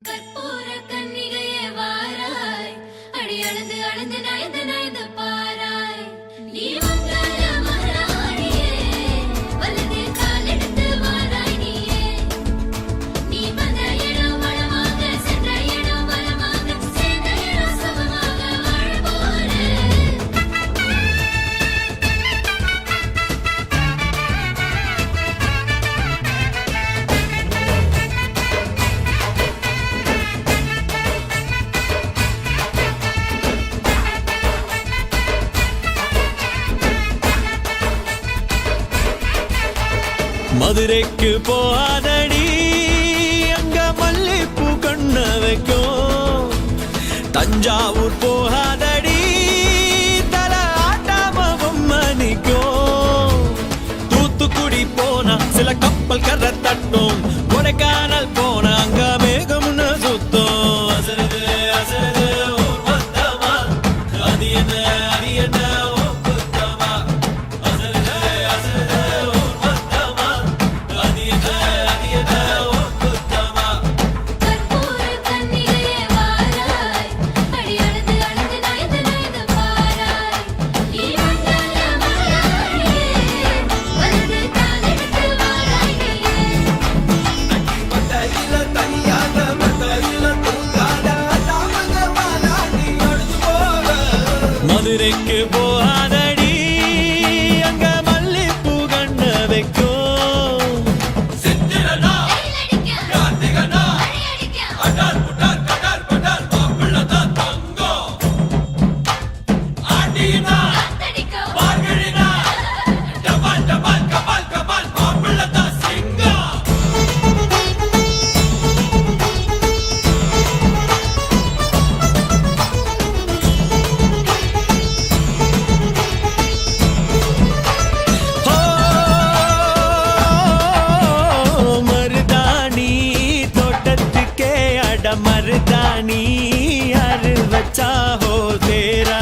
கற்பூர கன்னிகையே வாராய், அடி அளந்து அளந்து நயந்து நயந்து பாராய். நீ மங்கள மகாராணியே, வலது காலெடுத்து வாராய் நீயே. நீ வந்த இடம் வளமாக, சென்ற இடம் வளமாக, சேர்ந்த இடம் சுகமாக வாழ போறேன். மதுரைக்கு போகாதடி, அங்க மல்லிப்பூ கண்ண வைக்கும். தஞ்சாவூர் போகாதடி, தல ஆட்டாம பொம்மனிக்கும். தூத்துக்குடி போனா சில கப்பல் கரை தட்டும். கொடைக்கானல் போனா அங்க மேகம்னு சுத்தும். அசருது அசருது ஊர் மொத்தமா, அது என்ன அது என்ன ஊர் குத்தமா. அசருது அசருது ஊர் மொத்தமா, அது என்ன அது என்ன ஊர் குத்தமா. கற்பூர கன்னிகையே வாராய், அடி அளந்து அளந்து நயந்து நயந்து பாராய். நீ மங்கள மகாராணியே, வலது காலெடுத்து வாராய் நீயே. மத்தையில தனியாக மத்தையில தூங்காத தாமங்க மாலா நீ அழுது போக. மதுரைக்கு போகாதடி, அங்க மல்லிப்பூ கண்ண வைக்கும். சித்திரனா வெயிலடிக்க, கார்த்திகனா மழையடிக்க, அடார் புடார் கடார் படார் மாப்பிள்ளதான் தங்கம். ஆண்டினா காத்தடிக்க, மார்கழினா டபால் டபால் கபால் கபால் மாப்பிள்ளதான் சிங்கம். ஓ மருதாணி தோட்டத்துக்கே அட மருதாணி யாரு வச்சா ஹோ தேரா.